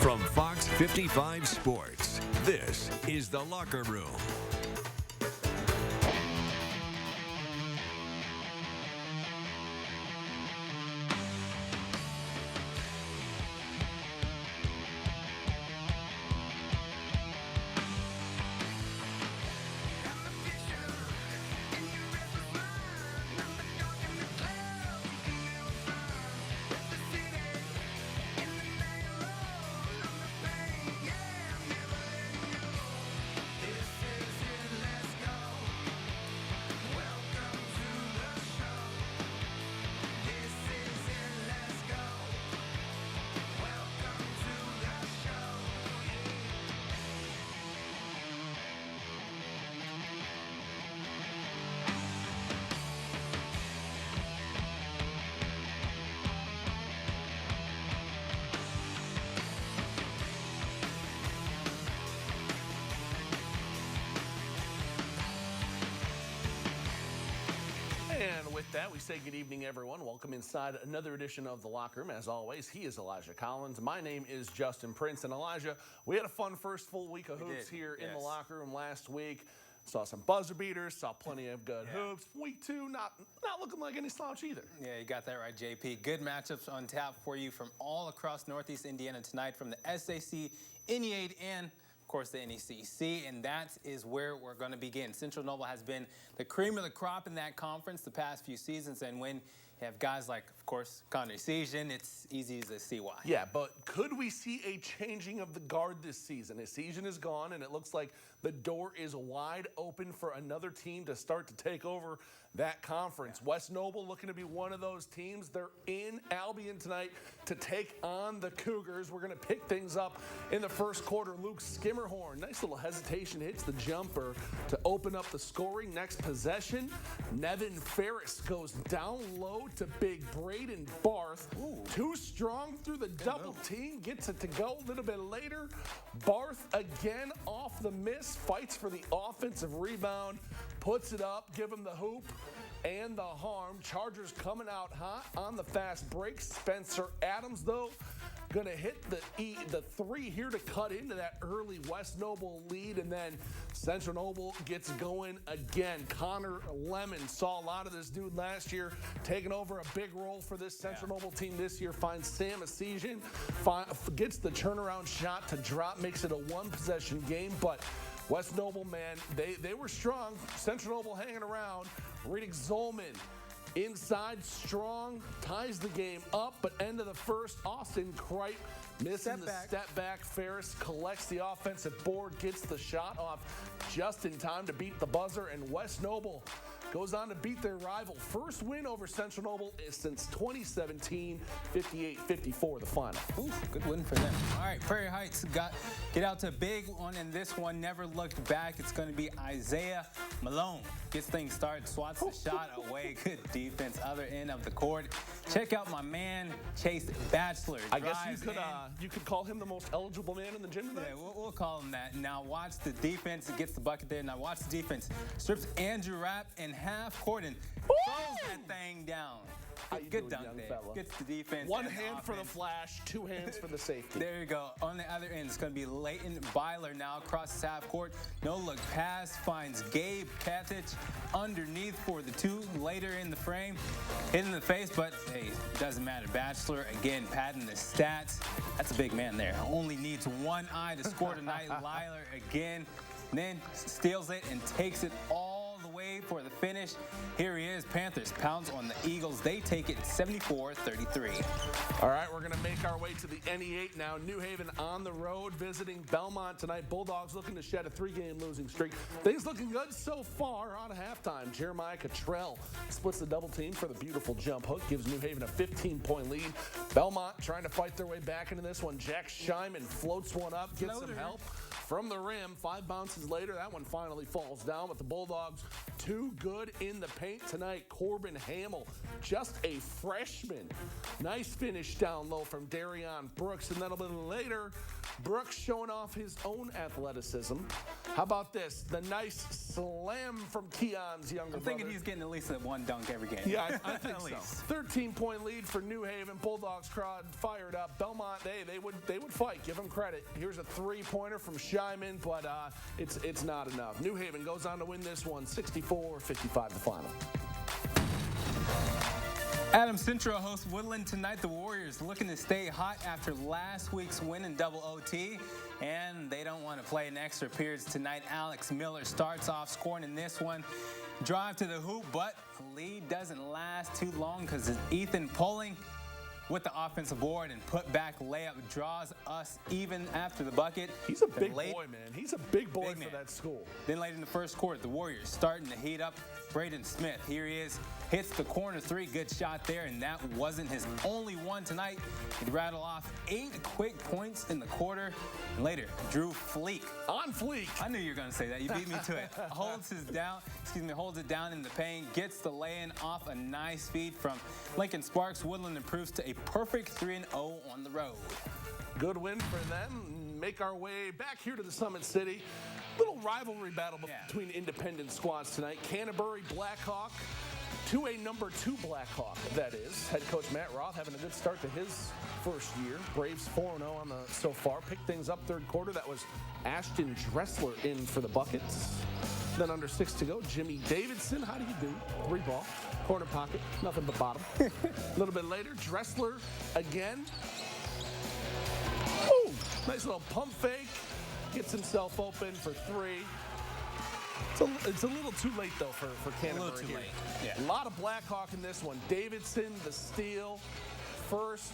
From Fox 55 Sports, this is The Locker Room. And with that, we say good evening, everyone. Welcome inside another edition of The Locker Room. As always, he is Elijah Collins. My name is Justin Prince. And Elijah, we had a fun first full week of hoops here in The Locker Room last week. Saw some buzzer beaters, saw plenty of good hoops. Week two, not looking like any slouch either. Yeah, you got that right, JP. Good matchups on tap for you from all across Northeast Indiana tonight, from the SAC, NE8, and of course, the NECC, and that is where we're going to begin. Central Noble has been the cream of the crop in that conference the past few seasons, and when you have guys like, of course, Connor Essegian, it's easy to see why. Yeah, but could we see a changing of the guard this season? Essegian is gone, and it looks like the door is wide open for another team to start to take over that conference. West Noble looking to be one of those teams. They're in Albion tonight to take on the Cougars. We're going to pick things up in the first quarter. Luke Skimmerhorn, nice little hesitation, hits the jumper to open up the scoring. Next possession, Nevin Ferris goes down low to big Braden Barth. Too strong through the double team, gets it to go a little bit later. Barth again off the miss, fights for the offensive rebound, puts it up, give him the hoop and the harm. Chargers coming out hot on the fast break. Spencer Adams, though, going to hit the three here to cut into that early West Noble lead, and then Central Noble gets going again. Connor Lemon saw a lot of this dude last year, taking over a big role for this Central Noble team this year. Finds Sam Essegian, gets the turnaround shot to drop, makes it a one-possession game, but West Noble, man, they were strong. Central Noble hanging around. Riddick Zolman inside, strong, ties the game up, but end of the first, Austin Kripe missing the step back. Ferris collects the offensive board, gets the shot off just in time to beat the buzzer, and West Noble goes on to beat their rival. First win over Central Noble since 2017, 58-54 the final. Ooh, good win for them. All right, Prairie Heights get out to a big one in this one. Never looked back. It's going to be Isaiah Malone. Gets things started, swats the shot away. Good defense, other end of the court. Check out my man, Chase Batchelor. I guess you could call him the most eligible man in the gym today. Yeah, we'll call him that. Now watch the defense. It gets the bucket there. Now watch the defense. Strips Andrew Rapp in half court and throws that thing down. Good dunk there. Fella? Gets the defense. One hand for the flash, two hands for the safety. There you go. On the other end, it's going to be Leighton Byler now crosses half court. No look pass, finds Gabe Kathich underneath for the two later in the frame. Hit in the face, but hey, it doesn't matter. Batchelor again padding the stats. That's a big man there. Only needs one eye to score tonight. Lyler again, then steals it and takes it all the way for the finish. Here he is. Panthers pounds on the Eagles. They take it 74-33. All right, we're going to make our way to the NE8 now. New Haven on the road visiting Belmont tonight. Bulldogs looking to shed a three-game losing streak. Things looking good so far on halftime. Jeremiah Cottrell splits the double team for the beautiful jump hook. Gives New Haven a 15-point lead. Belmont trying to fight their way back into this one. Jack Scheinman floats one up, gets some help from the rim. 5 bounces later, that one finally falls down, but the Bulldogs too good in the paint tonight. Corbin Hamill, just a freshman. Nice finish down low from Darion Brooks, and then a little later, Brooks showing off his own athleticism. How about this? The nice slam from Keon's younger I'm thinking brother. he's getting at least one dunk every game. Yeah, I think At so. least. 13-point lead for New Haven. Bulldogs crowd fired up. Belmont, they would fight. Give them credit. Here's a three-pointer from Shyman, but it's not enough. New Haven goes on to win this one, 64-55 the final. Adams Central hosts Woodland tonight. The Warriors looking to stay hot after last week's win in double OT, and they don't want to play in extra periods tonight. Alex Miller starts off scoring in this one. Drive to the hoop, but the lead doesn't last too long because Ethan Poling with the offensive board and put back layup draws us even after the bucket. He's a big boy, man. He's a big boy Big for man. that school. Then late in the first quarter, the Warriors starting to heat up. Braden Smith, here he is, hits the corner three, good shot there, and that wasn't his only one tonight. He'd rattle off 8 quick points in the quarter. And later, Drew Fleek. On fleek. I knew you were going to say that. You beat me to it. Holds it down in the paint, gets the lay-in off a nice feed from Lincoln Sparks. Woodland improves to a perfect 3-0 on the road. Good win for them. Make our way back here to the Summit City. Little rivalry battle between independent squads tonight. Canterbury Blackhawk to a number 2 Blackhawk, that is. Head coach Matt Roth having a good start to his first year. Braves 4-0 on the so far. Picked things up third quarter. That was Ashton Dressler in for the buckets. Then under 6 to go, Jimmy Davidson. How do you do? 3 ball. Corner pocket. Nothing but bottom. A little bit later, Dressler again. Ooh, nice little pump fake. Gets himself open for 3. It's a little too late, though, for Canterbury. A little too here. late, yeah. A lot of Blackhawk in this one. Davidson, the steal.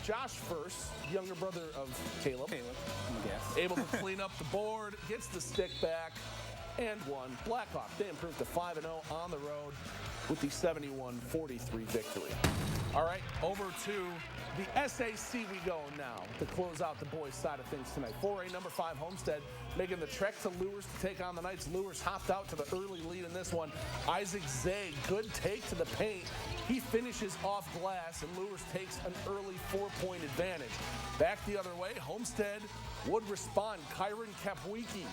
Josh First, younger brother of Caleb. I'm a guess. Able to clean up the board, gets the stick back, and won. Blackhawk, they improved to 5-0 on the road with the 71-43 victory. All right, over to the SAC we go now to close out the boys' side of things tonight. 4A number 5 Homestead making the trek to Lewis to take on the Knights. Lewis hopped out to the early lead in this one. Isaac Zay, good take to the paint. He finishes off glass, and Lewis takes an early 4-point advantage. Back the other way, Homestead would respond. Kyron Kapwicki,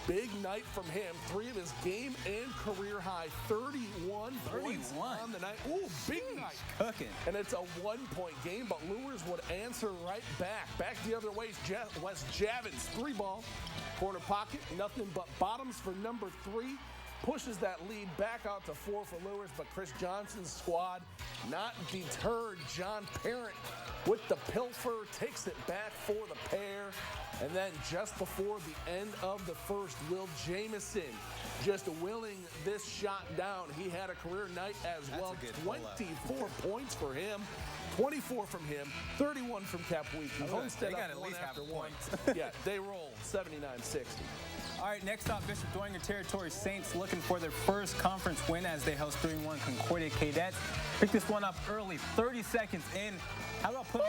big night from him. 3 of his game and career high, 31 points on the night. Ooh, big night. Cooking. And it's a 1-point game, but Lures would answer right back. Back the other way, Wes Javins, 3 ball. Corner pocket, nothing but bottoms for number 3. Pushes that lead back out to 4 for Lewis, but Chris Johnson's squad not deterred. John Parent with the pilfer takes it back for the pair. And then just before the end of the first, Will Jamison just willing this shot down. He had a career night as well. 24 points for him. 24 from him, 31 from Kapwicki. Homestead They got up at one least after half a one. point. Yeah, they roll 79-60. All right, next up, Bishop Dwenger Territory Saints looking for their first conference win as they host 3-1 Concordia Cadets. Pick this one up early, 30 seconds in. How about putting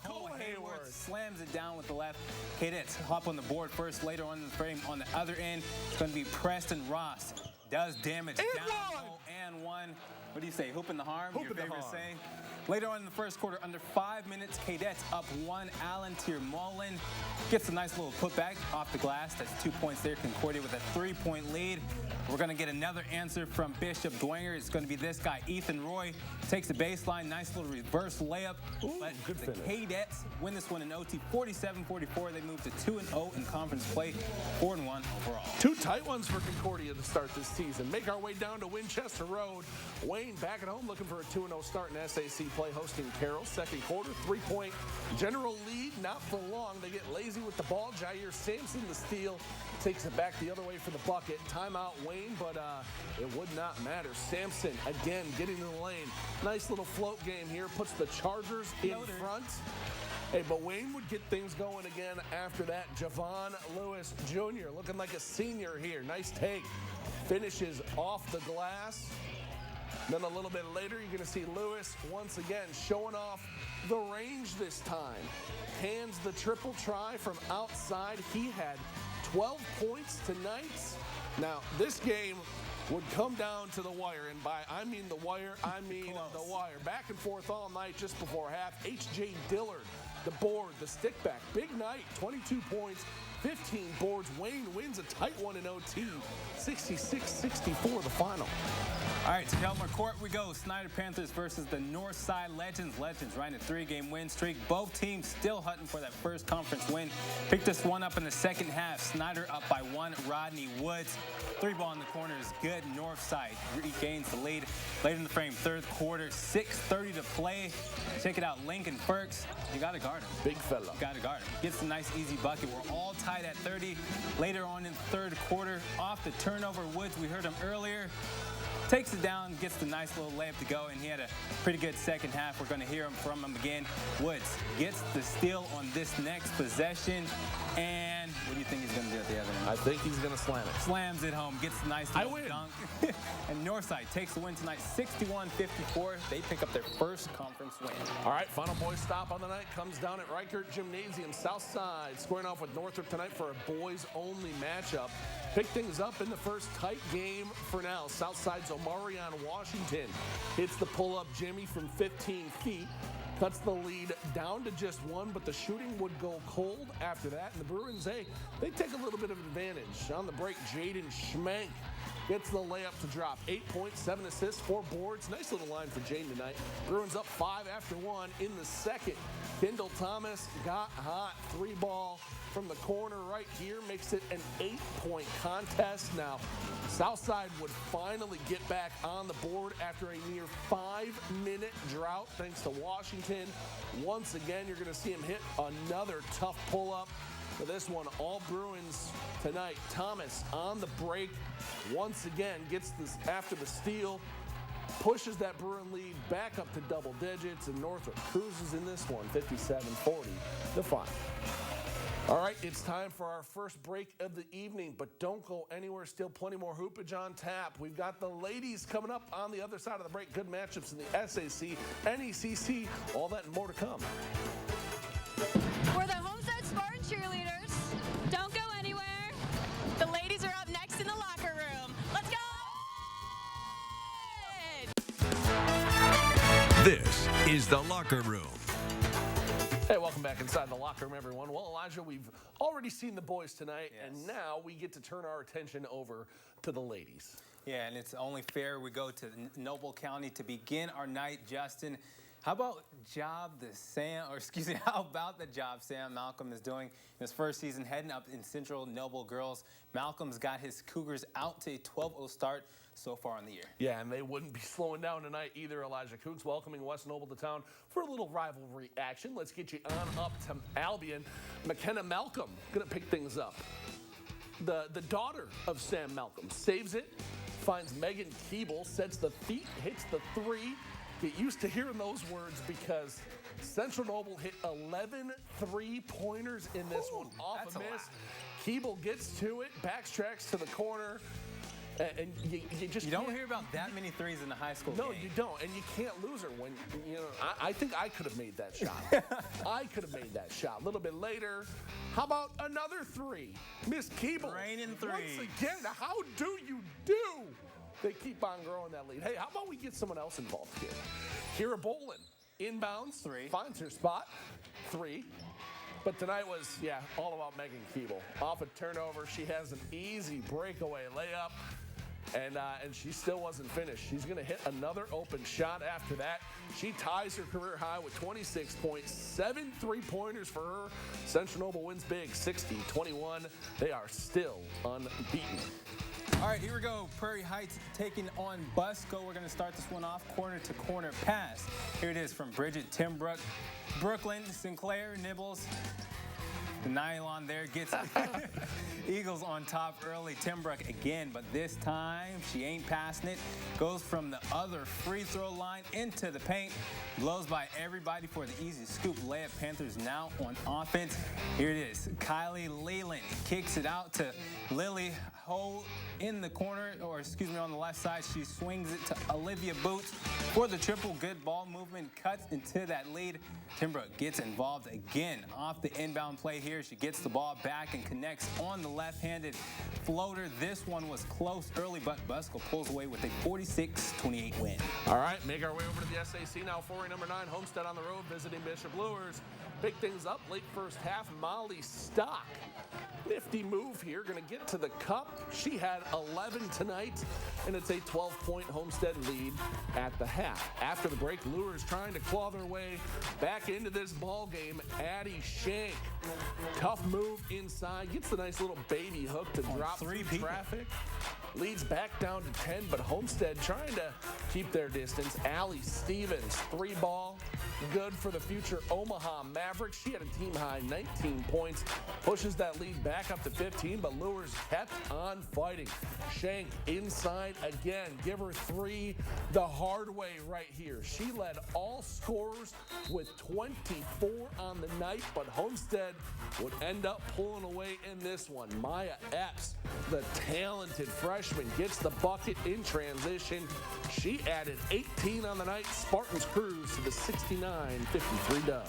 Cole Hayward slams it down with the left. Cadets hop on the board first. Later on in the frame, on the other end, it's going to be Preston Ross. Does damage And down one. low and one. What do you say? Hoop in the harm? Hoop Your in the favorite harm. saying? Later on in the first quarter, under 5 minutes, Cadets up 1. Alan Tiermolin gets a nice little putback off the glass. That's 2 points there. Concordia with a 3-point lead. We're going to get another answer from Bishop Dwenger. It's going to be this guy, Ethan Roy. Takes the baseline. Nice little reverse layup. Ooh, But good the finish. Cadets win this one in OT 47-44. They move to 2-0 in conference play, 4-1 overall. 2 tight ones for Concordia to start this season. Make our way down to Winchester Road. Wayne back at home looking for a 2-0 start in SAC play, hosting Carroll. Second quarter, 3-point general lead. Not for long. They get lazy with the ball. Jair Sampson, the steal, takes it back the other way for the bucket. Timeout Wayne, but it would not matter. Sampson, again, getting in the lane. Nice little float game here. Puts the Chargers in front. Hey, but Wayne would get things going again after that. Javon Lewis Jr. looking like a senior here. Nice take. Finishes off the glass. Then a little bit later, you're going to see Lewis once again showing off the range this time. Hands the triple try from outside. He had 12 points tonight. Now, this game would come down to the wire, and by I mean the wire, I mean the wire. Back and forth all night just before half. H.J. Dillard the board, the stick back. Big night, 22 points, 15 boards. Wayne wins a tight one in OT, 66-64 the final. All right, to Helmer Court we go. Snyder Panthers versus the Northside Legends. Legends riding a 3-game win streak. Both teams still hunting for that first conference win. Picked this one up in the second half. Snyder up by 1. Rodney Woods. 3-ball in the corner is good. Northside regains the lead. Late in the frame, third quarter, 6:30 to play. Check it out, Lincoln Burks. You got to guard him. Big fella. You got to guard him. Gets a nice easy bucket. We're all tied at 30. Later on in the third quarter, off the turnover, Woods, we heard him earlier, takes it down, gets the nice little layup to go, and he had a pretty good second half. We're going to hear from him again. Woods gets the steal on this next possession, and what do you think he's going to do at the other end? I think he's going to slam it. Slams it home, gets a nice little dunk. And Northside takes the win tonight, 61-54. They pick up their first conference win. All right, final boys stop on the night comes down at Reichert Gymnasium. Southside squaring off with Northrop tonight for a boys-only matchup. Pick things up in the first tight game for now. Southside's Omarion Washington hits the pull-up Jimmy from 15 feet. Cuts the lead down to just 1, but the shooting would go cold after that. And the Bruins, they take a little bit of advantage. On the break, Jaden Schmenk gets the layup to drop. 8 points, 7 assists, 4 boards. Nice little line for Jaden tonight. Bruins up 5 after 1 in the second. Kendall Thomas got hot. 3-ball from the corner right here makes it an 8-point contest. Now, Southside would finally get back on the board after a near 5-minute drought thanks to Washington. Once again, you're going to see him hit another tough pull-up. For this one, all Bruins tonight. Thomas on the break once again gets this after the steal, pushes that Bruin lead back up to double digits, and Northrop cruises in this one, 57-40, the final. All right, it's time for our first break of the evening, but don't go anywhere. Still plenty more hoopage on tap. We've got the ladies coming up on the other side of the break. Good matchups in the SAC, NECC, all that and more to come. We're the Homestead Spartan cheerleaders. Don't go anywhere. The ladies are up next in the locker room. Let's go! This is The Locker Room. Hey, welcome back inside the locker room, everyone. Well, Elijah, we've already seen the boys tonight, and now we get to turn our attention over to the ladies. Yeah, and it's only fair we go to Noble County to begin our night. Justin, how about how about the job Sam Malcolm is doing in his first season heading up in Central Noble Girls? Malcolm's got his Cougars out to a 12-0 start so far in the year. Yeah, and they wouldn't be slowing down tonight either. Elijah Cougs welcoming West Noble to town for a little rivalry action. Let's get you on up to Albion. McKenna Malcolm going to pick things up. The daughter of Sam Malcolm saves it, finds Megan Keeble, sets the feet, hits the 3. Get used to hearing those words because Central Noble hit 11 3-pointers in this one off a miss. Keeble gets to it, backtracks to the corner, and you don't hear about that many threes in a high school game. No, you don't, and you can't lose her when, I think I could have made that shot. I could have made that shot. A little bit later, how about another 3? Miss Keeble. Raining 3. Once again, how do you do? They keep on growing that lead. Hey, how about we get someone else involved here? Kira Bolin, inbounds, 3. Finds her spot, 3. But tonight was, all about Megan Keeble. Off a turnover, she has an easy breakaway layup, and she still wasn't finished. She's going to hit another open shot after that. She ties her career high with 26 points, 7 3-pointers for her. Central Noble wins big, 60-21. They are still unbeaten. All right, here we go. Prairie Heights taking on Busco. We're going to start this one off corner-to-corner pass. Here it is from Bridget Timbrook. Brooklyn, Sinclair, Nibbles. The nylon there gets Eagles on top early. Timbrook again, but this time she ain't passing it. Goes from the other free throw line into the paint. Blows by everybody for the easy scoop layup. Panthers now on offense. Here it is. Kylie Leland kicks it out to Lily Ho in the corner, on the left side. She swings it to Olivia Boots for the triple. Good ball movement, cuts into that lead. Timbrook gets involved again off the inbound play here. here. She gets the ball back and connects on the left-handed floater. This one was close early, but Busco pulls away with a 46-28 win. All right, make our way over to the SAC now. 4A number 9, Homestead on the road, visiting Bishop Luers. Pick things up late first half. Molly Stock, 50 move here, going to get to the cup. She had 11 tonight, and it's a 12-point Homestead lead at the half. After the break, Luers trying to claw their way back into this ball game. Addie Shank, tough move inside, gets the nice little baby hook to drop through traffic. Leads back down to 10, but Homestead trying to keep their distance. Allie Stevens, 3-ball, good for the future Omaha Mavericks. She had a team-high 19 points, pushes that lead back up to 15, but Luers kept on fighting. Shank inside again, give her 3 the hard way right here. She led all scorers with 24 on the night, but Homestead would end up pulling away in this one. Maya Epps, the talented freshman, gets the bucket in transition. She added 18 on the night. Spartans cruise to the 69-53 dub.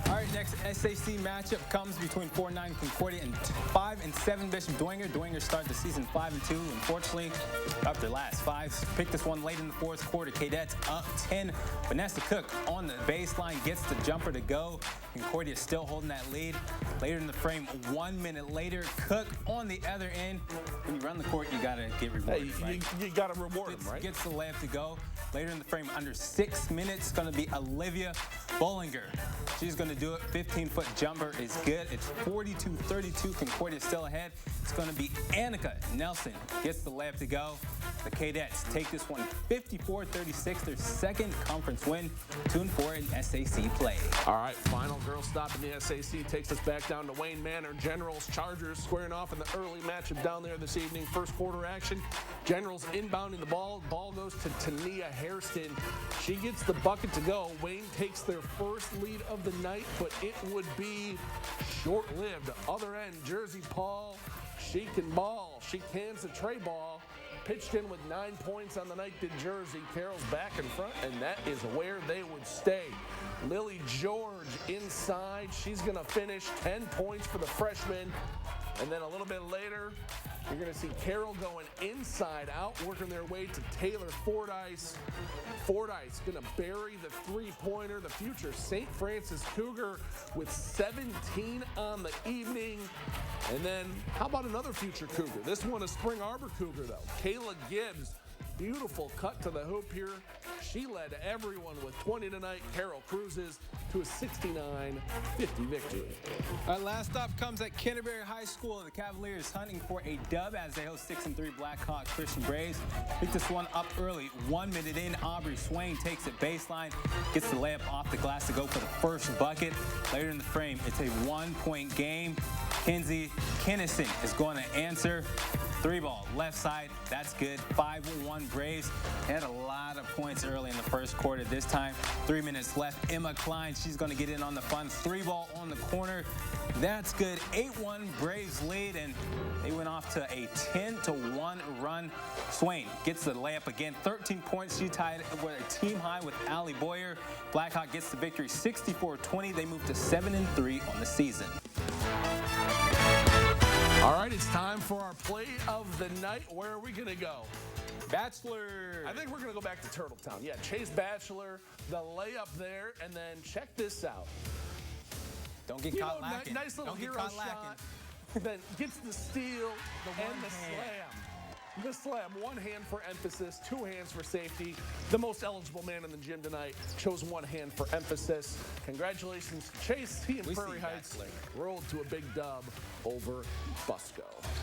All right, next SAC matchup comes between 4-9 Concordia and 5-7 Bishop Dwenger. Dwenger start the season 5-2. Unfortunately, up their last 5. Picked this one late in the fourth quarter. Cadets up 10. Vanessa Cook on the baseline gets the jumper to go. Concordia still holding that lead. Later in the frame, 1 minute later, Cook on the other end. When you run the court, you got to get rewarded, right? You got to reward them, right? Gets the layup to go. Later in the frame, under 6 minutes, going to be Olivia Bollinger. She's going to do it. 15-foot jumper is good. It's 42-32. Concordia still ahead. It's going to be Annika Nelson gets the layup to go. The Cadets take this one 54-36, their second conference win, 2-4 in SAC play. All right, final girl stop in the SAC takes us back down to Wayne Manor. Generals Chargers squaring off in the early matchup down there this evening. First quarter action. Generals inbounding the ball. Ball goes to Tania Hairston. She gets the bucket to go. Wayne takes their first lead of the night, but it would be short-lived. Other end, Jersey Paul. She can ball. She cans the tray ball. Pitched in with 9 points on the night did Jersey. Carroll's back in front, and that is where they would stay. Lily George inside. She's going to finish 10 points for the freshman. And then a little bit later, you're going to see Carroll going inside out, working their way to Taylor Fordyce. Fordyce going to bury the three-pointer. The future St. Francis Cougar with 17 on the evening. And then how about another future Cougar? This one a Spring Arbor Cougar, though. Kayla Gibbs. Beautiful cut to the hoop here. She led everyone with 20 tonight. Carroll cruises to a 69-50 victory. Our last stop comes at Canterbury High School. The Cavaliers hunting for a dub as they host 6-3 Blackhawk Christian Braves. Pick this one up early. 1 minute in, Aubrey Swain takes it baseline, gets the layup off the glass to go for the first bucket. Later in the frame, it's a 1-point game. Kenzie Kennison is going to answer. 3-ball, left side, that's good. 5-1 Braves. Had a lot of points early in the first quarter. This time, 3 minutes left. Emma Klein, she's going to get in on the fun. 3-ball on the corner. That's good. 8-1 Braves lead, and they went off to a 10-1 run. Swain gets the layup again. 13 points. She tied with a team high with Allie Boyer. Blackhawk gets the victory 64-20. They move to 7-3 on the season. All right, it's time for our play of the night. Where are we going to go? Bachelor. I think we're going to go back to Turtletown. Yeah, Chase Bachelor, the layup there, and then check this out. Don't get caught lacking. Nice little hero shot. Then gets the steal and the slam. The slam, 1 hand for emphasis, 2 hands for safety. The most eligible man in the gym tonight chose 1 hand for emphasis. Congratulations to Chase. He and Prairie Heights rolled to a big dub over Busco.